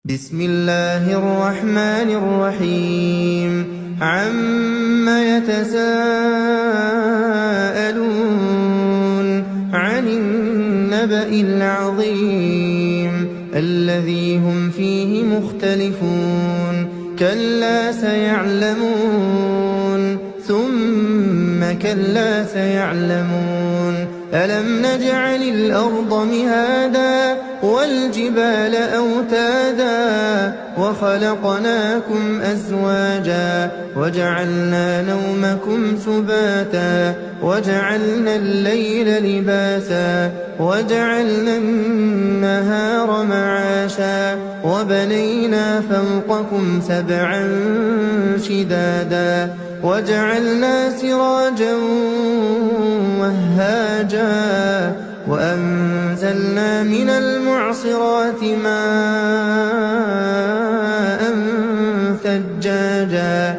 بسم الله الرحمن الرحيم عم يتساءلون عن النبأ العظيم الذي هم فيه مختلفون كلا سيعلمون ثم كلا سيعلمون ألم نجعل الأرض مهادا والجبال أوتادا وخلقناكم أزواجا وجعلنا نومكم سباتا وجعلنا الليل لباسا وجعلنا النهار معاشا وبنينا فوقكم سبعا شدادا وجعلنا سراجا وهاجا وأنزلنا من المعصرات ماء ثجاجا